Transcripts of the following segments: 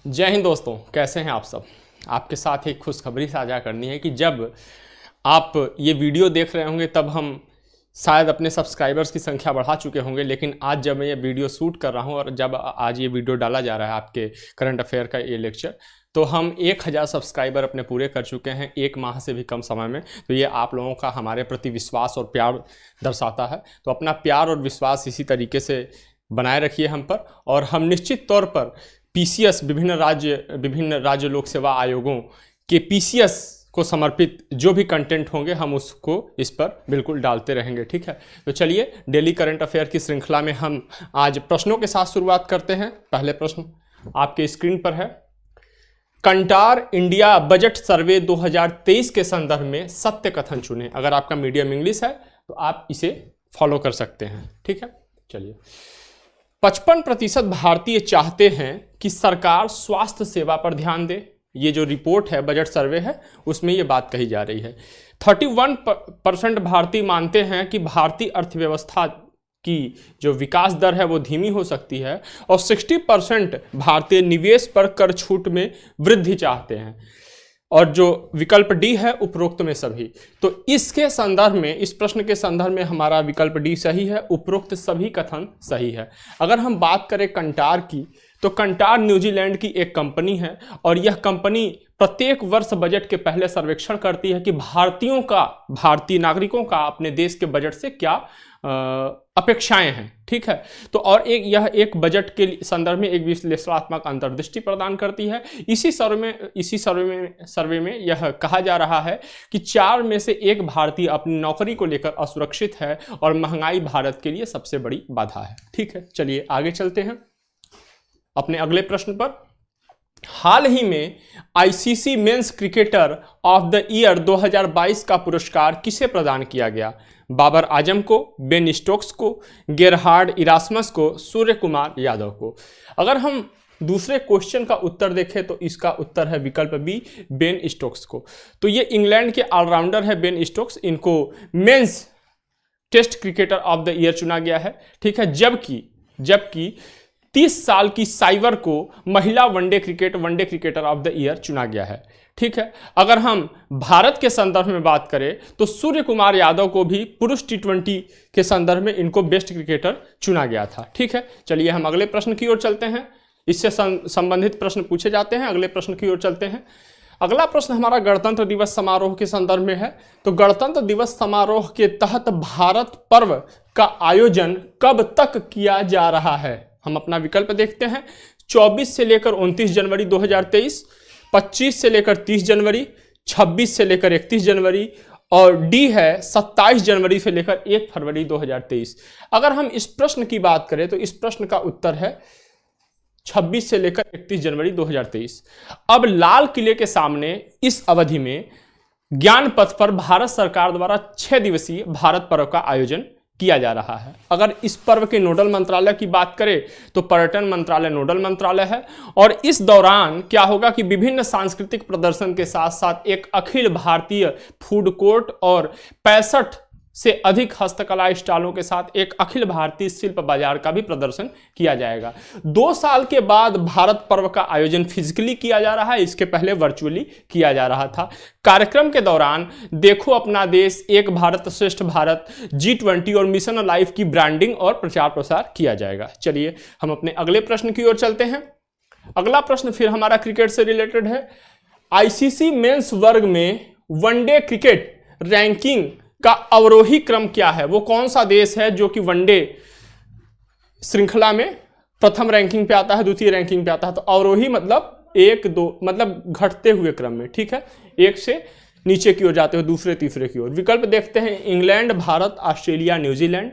जय हिंद दोस्तों, कैसे हैं आप सब। आपके साथ एक खुशखबरी साझा करनी है कि जब आप ये वीडियो देख रहे होंगे तब हम शायद अपने सब्सक्राइबर्स की संख्या बढ़ा चुके होंगे, लेकिन आज जब मैं ये वीडियो शूट कर रहा हूँ और जब आज ये वीडियो डाला जा रहा है आपके करंट अफेयर का ये लेक्चर, तो हम 1000 सब्सक्राइबर अपने पूरे कर चुके हैं एक माह से भी कम समय में। तो ये आप लोगों का हमारे प्रति विश्वास और प्यार दर्शाता है। तो अपना प्यार और विश्वास इसी तरीके से बनाए रखिए हम पर, और हम निश्चित तौर पर पीसीएस विभिन्न राज्य लोक सेवा आयोगों के पीसीएस को समर्पित जो भी कंटेंट होंगे हम उसको इस पर बिल्कुल डालते रहेंगे, ठीक है। तो चलिए डेली करंट अफेयर की श्रृंखला में हम आज प्रश्नों के साथ शुरुआत करते हैं। पहले प्रश्न आपके स्क्रीन पर है। कंटार इंडिया बजट सर्वे 2023 के संदर्भ में सत्य कथन चुने। अगर आपका मीडियम इंग्लिश है तो आप इसे फॉलो कर सकते हैं, ठीक है। चलिए, 55% भारतीय चाहते हैं कि सरकार स्वास्थ्य सेवा पर ध्यान दे। ये जो रिपोर्ट है, बजट सर्वे है, उसमें ये बात कही जा रही है। 31% भारतीय मानते हैं कि भारतीय अर्थव्यवस्था की जो विकास दर है वो धीमी हो सकती है, और 60% भारतीय निवेश पर कर छूट में वृद्धि चाहते हैं। और जो विकल्प डी है उपरोक्त में सभी। तो इसके संदर्भ में, इस प्रश्न के संदर्भ में हमारा विकल्प डी सही है, उपरोक्त सभी कथन सही है। अगर हम बात करें कंटार की, तो कंटार न्यूजीलैंड की एक कंपनी है, और यह कंपनी प्रत्येक वर्ष बजट के पहले सर्वेक्षण करती है कि भारतीय नागरिकों का अपने देश के बजट से क्या अपेक्षाएं हैं, ठीक है। तो और यह एक बजट के संदर्भ में एक विश्लेषणात्मक अंतर्दृष्टि प्रदान करती है। इसी सर्वे में यह कहा जा रहा है कि 4 में से 1 भारतीय अपनी नौकरी को लेकर असुरक्षित है, और महंगाई भारत के लिए सबसे बड़ी बाधा है, ठीक है। चलिए आगे चलते हैं अपने अगले प्रश्न पर। हाल ही में ICC men's cricketer of the year 2022 का पुरस्कार किसे प्रदान किया गया? बाबर आजम को, बेन स्टोक्स को, गेरहार्ड इरास्मस को, सूर्य कुमार यादव को। अगर हम दूसरे क्वेश्चन का उत्तर देखें तो इसका उत्तर है विकल्प बी, बेन स्टोक्स को। तो ये इंग्लैंड के ऑलराउंडर है बेन स्टोक्स, इनको men's test cricketer of the year चुना गया है, ठीक है। जबकि 30 साल की साइवर को महिला one day cricketer of the year चुना गया है, ठीक है। अगर हम भारत के संदर्भ में बात करें तो सूर्य कुमार यादव को भी पुरुष T20 के संदर्भ में इनको बेस्ट क्रिकेटर चुना गया था, ठीक है। चलिए हम अगले प्रश्न की ओर चलते हैं। इससे संबंधित प्रश्न पूछे जाते हैं। अगले प्रश्न की ओर चलते हैं। अगला प्रश्न हमारा गणतंत्र दिवस समारोह के संदर्भ में है। तो गणतंत्र दिवस समारोह के तहत भारत पर्व का आयोजन कब तक किया जा रहा है? हम अपना विकल्प देखते हैं। 24 से लेकर 29 जनवरी 2023, 25 से लेकर 30 जनवरी, 26 से लेकर 31 जनवरी, और डी है 27 जनवरी से लेकर 1 फरवरी 2023। अगर हम इस प्रश्न की बात करें तो इस प्रश्न का उत्तर है 26 से लेकर 31 जनवरी 2023। अब लाल किले के सामने इस अवधि में ज्ञान पथ पर भारत सरकार द्वारा 6 दिवसीय भारत पर्व का आयोजन किया जा रहा है। अगर इस पर्व के नोडल मंत्रालय की बात करें तो पर्यटन मंत्रालय नोडल मंत्रालय है, और इस दौरान क्या होगा कि विभिन्न सांस्कृतिक प्रदर्शन के साथ साथ एक अखिल भारतीय फूड कोर्ट और 65 से अधिक हस्तकला स्टॉलों के साथ एक अखिल भारतीय शिल्प बाजार का भी प्रदर्शन किया जाएगा। 2 साल के बाद भारत पर्व का आयोजन फिजिकली किया जा रहा है, इसके पहले वर्चुअली किया जा रहा था। कार्यक्रम के दौरान देखो अपना देश, एक भारत श्रेष्ठ भारत, G20 और मिशन लाइफ की ब्रांडिंग और प्रचार प्रसार किया जाएगा। चलिए हम अपने अगले प्रश्न की ओर चलते हैं। अगला प्रश्न फिर हमारा क्रिकेट से रिलेटेड है। आईसीसी मेंस वर्ग में वनडे क्रिकेट रैंकिंग का अवरोही क्रम क्या है? वो कौन सा देश है जो कि वनडे श्रृंखला में प्रथम रैंकिंग पे आता है, द्वितीय रैंकिंग पे आता है? तो अवरोही मतलब 1 2 मतलब घटते हुए क्रम में, ठीक है। 1 से नीचे की ओर जाते हुए दूसरे तीसरे की ओर। विकल्प देखते हैं। England, Bharat, Australia, New Zealand.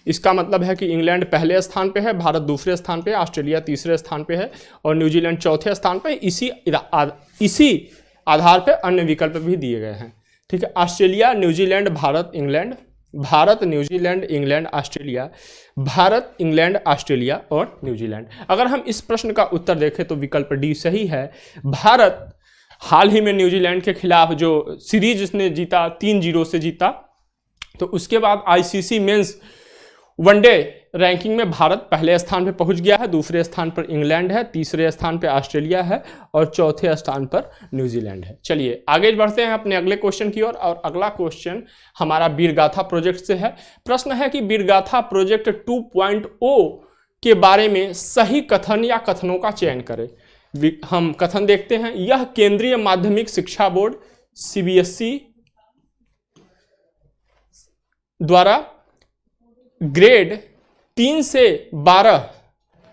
इसका मतलब है कि इंग्लैंड पहले स्थान पे है, भारत दूसरे स्थान पे, ऑस्ट्रेलिया तीसरे स्थान पे है, और न्यूजीलैंड चौथे स्थान पे। इसी आधार पर अन्य विकल्प भी दिए गए हैं, ठीक है। Australia, New Zealand, Bharat, England, Bharat, New Zealand, England, Australia, Bharat, England, Australia और न्यूजीलैंड। अगर हम इस प्रश्न का उत्तर देखें तो विकल्प डी सही है। भारत हाल ही में न्यूजीलैंड के खिलाफ जो सीरीज इसने जीता, 3-0 से जीता, तो उसके बाद आईसीसी मेंस वनडे रैंकिंग में भारत पहले स्थान पर पहुंच गया है, दूसरे स्थान पर इंग्लैंड है, तीसरे स्थान पर ऑस्ट्रेलिया है और चौथे स्थान पर न्यूजीलैंड है। चलिए आगे बढ़ते हैं अपने अगले क्वेश्चन की ओर। और अगला क्वेश्चन हमारा वीरगाथा प्रोजेक्ट से है। प्रश्न है कि वीरगाथा प्रोजेक्ट 2.0 के बारे में सही कथन या कथनों का चयन करें। हम कथन देखते हैं। यह केंद्रीय माध्यमिक शिक्षा बोर्ड CBSE द्वारा ग्रेड 3 से 12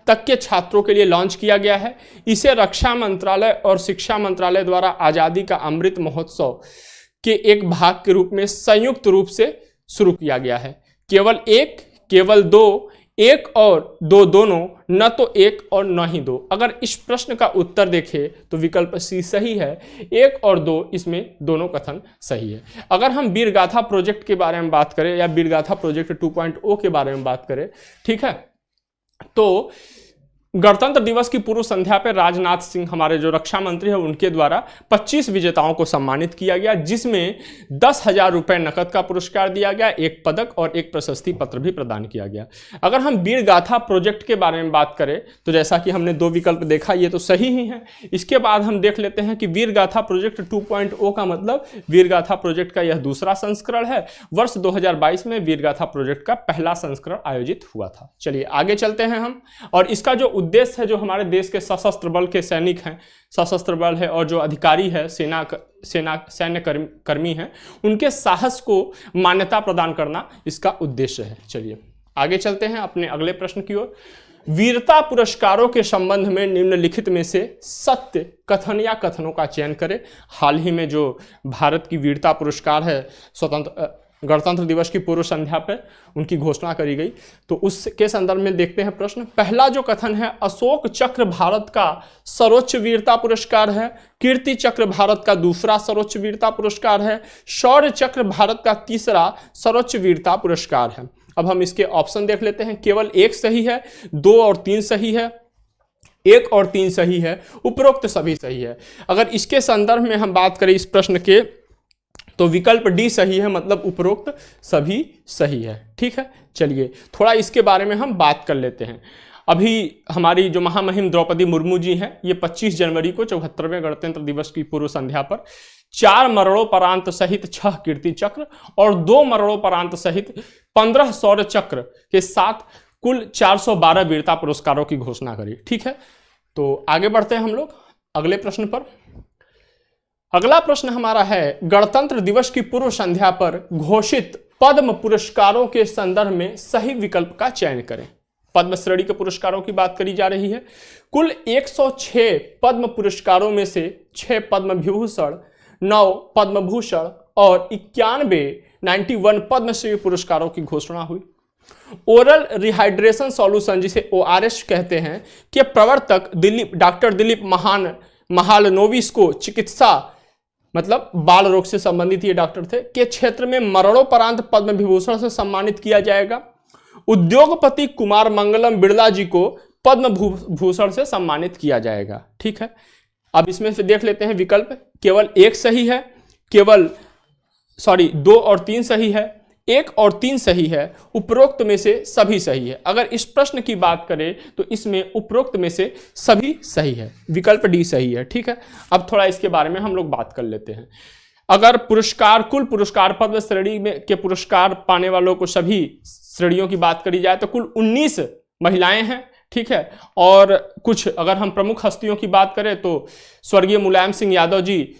तक के छात्रों के लिए लॉन्च किया गया है। इसे रक्षा मंत्रालय और शिक्षा मंत्रालय द्वारा आज़ादी का अमृत महोत्सव के एक भाग के रूप में संयुक्त रूप से शुरू किया गया है। केवल एक, केवल दो, एक और दो दोनों, न तो एक और न ही दो। अगर इस प्रश्न का उत्तर देखें तो विकल्प C सही है, एक और दो, इसमें दोनों कथन सही है। अगर हम वीरगाथा प्रोजेक्ट के बारे में बात करें या वीरगाथा प्रोजेक्ट 2.0 के बारे में बात करें, ठीक है, तो गणतंत्र दिवस की पूर्व संध्या पर राजनाथ सिंह, हमारे जो रक्षा मंत्री हैं, उनके द्वारा 25 विजेताओं को सम्मानित किया गया, जिसमें 10,000 रुपये नकद का पुरस्कार दिया गया, एक पदक और एक प्रशस्ति पत्र भी प्रदान किया गया। अगर हम वीरगाथा प्रोजेक्ट के बारे में बात करें तो जैसा कि हमने दो विकल्प देखा, ये तो सही ही है। इसके बाद हम देख लेते हैं कि वीरगाथा प्रोजेक्ट 2.0 का मतलब वीरगाथा प्रोजेक्ट का यह दूसरा संस्करण है। वर्ष 2022 में वीरगाथा प्रोजेक्ट का पहला संस्करण आयोजित हुआ था। चलिए आगे चलते हैं हम। और इसका जो उद्देश्य है, जो हमारे देश के सशस्त्र बल के सैनिक हैं, सशस्त्र बल है, और जो अधिकारी है, सैन्य कर्मी हैं, उनके साहस को मान्यता प्रदान करना इसका उद्देश्य है। चलिए आगे चलते हैं अपने अगले प्रश्न की ओर। वीरता पुरस्कारों के संबंध में निम्नलिखित में से सत्य कथन या कथनों का चयन करें। हाल ही में जो भारत की वीरता पुरस्कार है, गणतंत्र दिवस की पूर्व संध्या पर उनकी घोषणा करी गई, तो उसके संदर्भ में देखते हैं प्रश्न। पहला जो कथन है, अशोक चक्र भारत का सर्वोच्च वीरता पुरस्कार है, कीर्ति चक्र भारत का दूसरा सर्वोच्च वीरता पुरस्कार है, शौर्य चक्र भारत का तीसरा सर्वोच्च वीरता पुरस्कार है। अब हम इसके ऑप्शन देख लेते हैं। केवल एक सही है, 2 और 3 सही है, 1 और 3 सही है, उपरोक्त सभी सही है। अगर इसके संदर्भ में हम बात करें इस प्रश्न के, तो विकल्प D सही है, मतलब उपरोक्त सभी सही है। ठीक है, चलिए थोड़ा इसके बारे में हम बात कर लेते हैं। अभी हमारी जो महामहिम द्रौपदी मुर्मू जी हैं, ये 25 जनवरी को 74वें गणतंत्र दिवस की पूर्व संध्या पर 4 मरणोपरांत सहित 6 कीर्ति चक्र और 2 मरणोपरांत सहित 15 शौर्य चक्र के साथ कुल 412 वीरता पुरस्कारों की घोषणा करी। ठीक है, तो आगे बढ़ते हैं हम लोग अगले प्रश्न पर। अगला प्रश्न हमारा है, गणतंत्र दिवस की पूर्व संध्या पर घोषित पद्म पुरस्कारों के संदर्भ में सही विकल्प का चयन करें। पद्म श्रेणी के पुरस्कारों की बात करी जा रही है। कुल 106 पद्म पुरस्कारों में से 6 पद्म विभूषण, 9 पद्म भूषण और 91 पद्मश्री पुरस्कारों की घोषणा हुई। ओरल रिहाइड्रेशन सॉल्यूशन, जिसे ORS कहते हैं, के प्रवर्तक डॉक्टर दिलीप महालनोबिस को चिकित्सा, मतलब बाल रोग से संबंधित ये डॉक्टर थे, के क्षेत्र में मरणोपरांत पद्म विभूषण से सम्मानित किया जाएगा। उद्योगपति कुमार मंगलम बिरला जी को पद्म भूषण से सम्मानित किया जाएगा। ठीक है, अब इसमें से देख लेते हैं विकल्प। केवल 1 सही है, 2 और 3 सही है, 1 और 3 सही है, उपरोक्त में से सभी सही है। अगर इस प्रश्न की बात करें तो इसमें उपरोक्त में से सभी सही है, विकल्प D सही है। ठीक है, अब थोड़ा इसके बारे में हम लोग बात कर लेते हैं। अगर कुल पुरस्कार पद्म श्रेणी में के पुरस्कार पाने वालों को सभी श्रेणियों की बात करी जाए तो कुल 19 महिलाएं हैं। ठीक है, और कुछ अगर हम प्रमुख हस्तियों की बात करें तो स्वर्गीय मुलायम सिंह यादव जी,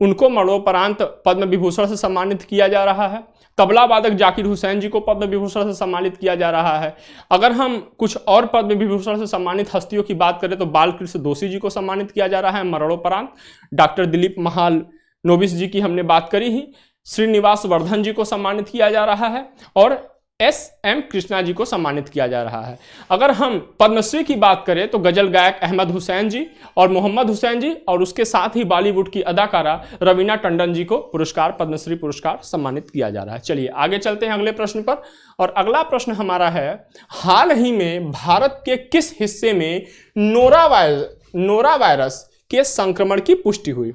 उनको मरणोपरांत पद्म विभूषण से सम्मानित किया जा रहा है। तबला वादक जाकिर हुसैन जी को पद्म विभूषण से सम्मानित किया जा रहा है। अगर हम कुछ और पद्म विभूषण से सम्मानित हस्तियों की बात करें तो बालकृष्ण दोषी जी को सम्मानित किया जा रहा है मरणोपरांत। डॉक्टर दिलीप महालनोबिस जी की हमने बात करी ही। श्रीनिवास वर्धन जी को सम्मानित किया जा रहा है और SM कृष्णा जी को सम्मानित किया जा रहा है। अगर हम पद्मश्री की बात करें तो गजल गायक अहमद हुसैन जी और मोहम्मद हुसैन जी और उसके साथ ही बॉलीवुड की अदाकारा रवीना टंडन जी को पद्मश्री पुरस्कार सम्मानित किया जा रहा है। चलिए आगे चलते हैं अगले प्रश्न पर। और अगला प्रश्न हमारा है, हाल ही में भारत के किस हिस्से में नोरा वायरस के संक्रमण की पुष्टि हुई?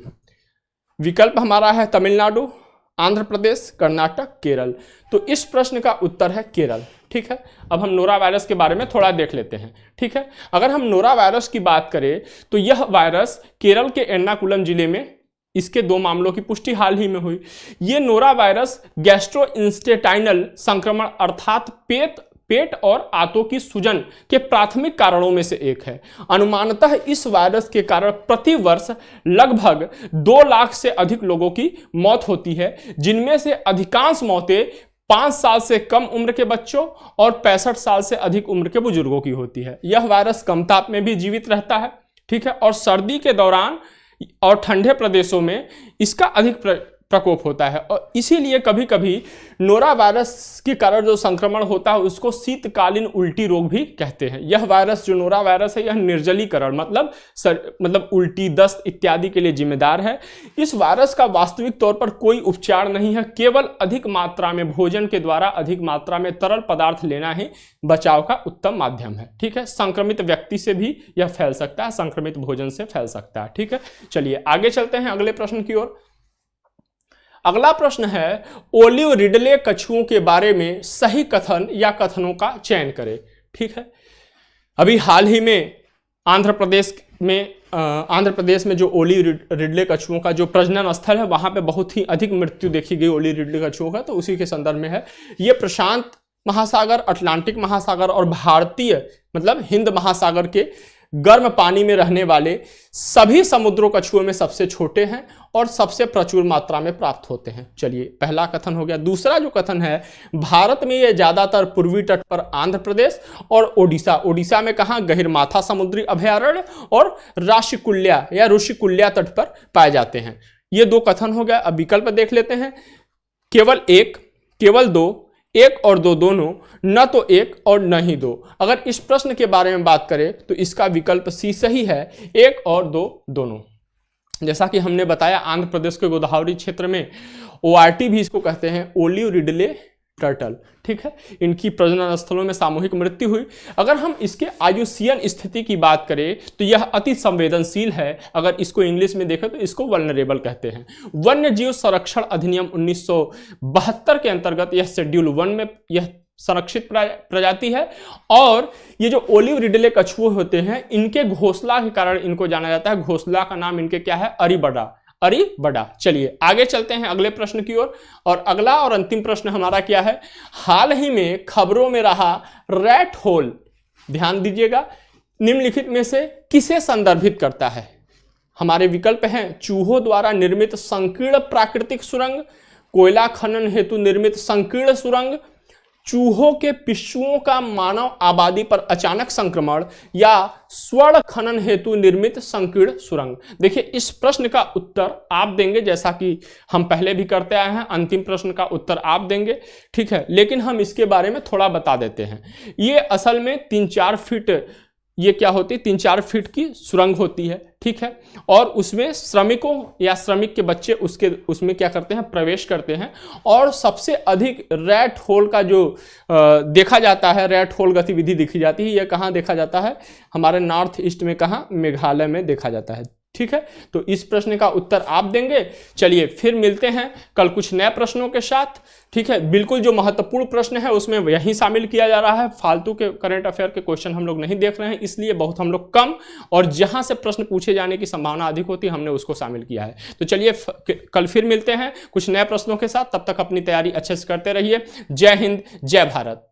विकल्प हमारा है तमिलनाडु, आंध्र प्रदेश, कर्नाटक, केरल। तो इस प्रश्न का उत्तर है केरल। ठीक है, अब हम नोरा वायरस के बारे में थोड़ा देख लेते हैं। ठीक है, अगर हम नोरा वायरस की बात करें तो यह वायरस केरल के एर्नाकुलम जिले में इसके 2 मामलों की पुष्टि हाल ही में हुई। ये नोरा वायरस गैस्ट्रोइंटेस्टाइनल संक्रमण अर्थात पेट और आंतों की सूजन के प्राथमिक कारणों में से एक है। अनुमानतः इस वायरस के कारण प्रति वर्ष लगभग 2 लाख से अधिक लोगों की मौत होती है, जिनमें से अधिकांश मौतें 5 साल से कम उम्र के बच्चों और 65 साल से अधिक उम्र के बुजुर्गों की होती है। यह वायरस कम ताप में भी जीवित रहता है। ठीक है, और सर्दी के दौरान और ठंडे प्रदेशों में इसका अधिक प्रकोप होता है, और इसीलिए कभी कभी नोरा वायरस के कारण जो संक्रमण होता है उसको शीतकालीन उल्टी रोग भी कहते हैं। यह वायरस जो नोरा वायरस है, यह निर्जलीकरण मतलब उल्टी, दस्त इत्यादि के लिए जिम्मेदार है। इस वायरस का वास्तविक तौर पर कोई उपचार नहीं है, केवल अधिक मात्रा में भोजन के द्वारा अधिक मात्रा में तरल पदार्थ लेना ही बचाव का उत्तम माध्यम है। ठीक है, संक्रमित व्यक्ति से भी यह फैल सकता है, संक्रमित भोजन से फैल सकता है। ठीक है, चलिए आगे चलते हैं अगले प्रश्न की ओर। अगला प्रश्न है, ओलिव रिडले कछुओं के बारे में सही कथन या कथनों का चयन करें। ठीक है, अभी हाल ही में आंध्र प्रदेश में जो ओलिव रिडले कछुओं का जो प्रजनन स्थल है, वहां पे बहुत ही अधिक मृत्यु देखी गई ओलिव रिडले कछुओं का, तो उसी के संदर्भ में है। ये प्रशांत महासागर, अटलांटिक महासागर और भारतीय हिंद महासागर के गर्म पानी में रहने वाले सभी समुद्रों कछुओं में सबसे छोटे हैं और सबसे प्रचुर मात्रा में प्राप्त होते हैं। चलिए, पहला कथन हो गया। दूसरा जो कथन है, भारत में ये ज्यादातर पूर्वी तट पर आंध्र प्रदेश और ओडिशा में कहाँ, गहिरमाथा समुद्री अभयारण्य और राशिकुल्या या ऋषिकुल्या तट पर पाए जाते हैं। ये 2 कथन हो गया। अब विकल्प देख लेते हैं। केवल 1, केवल 2, 1 और 2 दोनों, न तो 1 और न ही 2। अगर इस प्रश्न के बारे में बात करें तो इसका विकल्प सी सही है, 1 और 2 दोनों। जैसा कि हमने बताया, आंध्र प्रदेश के गोदावरी क्षेत्र में ORT भी इसको कहते हैं, ओलिव रिडले टर्टल। ठीक है, इनकी प्रजनन स्थलों में सामूहिक मृत्यु हुई। अगर हम इसके आयुषीयन स्थिति की बात करें तो यह अति संवेदनशील है। अगर इसको इंग्लिश में देखें तो इसको वल्नरेबल कहते हैं। वन्य जीव संरक्षण अधिनियम 1972 के अंतर्गत यह शेड्यूल 1 में यह संरक्षित प्रजाति है, और ये जो ओलिव रिडले कछुए होते हैं, इनके घोंसला के कारण इनको जाना जाता है। घोंसला का नाम इनके क्या है, अरीबड़ा। चलिए आगे चलते हैं अगले प्रश्न की ओर। और अगला और अंतिम प्रश्न हमारा क्या है, हाल ही में खबरों में रहा रैट होल, ध्यान दीजिएगा, निम्नलिखित में से किसे संदर्भित करता है। हमारे विकल्प हैं, चूहों द्वारा निर्मित संकीर्ण प्राकृतिक सुरंग, कोयला खनन हेतु निर्मित संकीर्ण सुरंग, चूहों के पिस्सुओं का मानव आबादी पर अचानक संक्रमण, या स्वर्ण खनन हेतु निर्मित संकीर्ण सुरंग। देखिए, इस प्रश्न का उत्तर आप देंगे, जैसा कि हम पहले भी करते आए हैं। अंतिम प्रश्न का उत्तर आप देंगे, ठीक है, लेकिन हम इसके बारे में थोड़ा बता देते हैं। ये असल में 3-4 फीट, ये क्या होती है, 3-4 फीट की सुरंग होती है। ठीक है, और उसमें श्रमिकों या श्रमिक के बच्चे उसमें क्या करते हैं, प्रवेश करते हैं। और सबसे अधिक रैट होल का जो देखा जाता है, रैट होल गतिविधि देखी जाती है, यह कहाँ देखा जाता है, हमारे नॉर्थ ईस्ट में, कहाँ, मेघालय में देखा जाता है। ठीक है, तो इस प्रश्न का उत्तर आप देंगे। चलिए फिर मिलते हैं कल कुछ नए प्रश्नों के साथ। ठीक है, बिल्कुल जो महत्वपूर्ण प्रश्न है उसमें यही शामिल किया जा रहा है, फालतू के करंट अफेयर के क्वेश्चन हम लोग नहीं देख रहे हैं, इसलिए बहुत हम लोग कम, और जहां से प्रश्न पूछे जाने की संभावना अधिक होती है हमने उसको शामिल किया है। तो चलिए कल फिर मिलते हैं कुछ नए प्रश्नों के साथ, तब तक अपनी तैयारी अच्छे से करते रहिए। जय हिंद, जय भारत।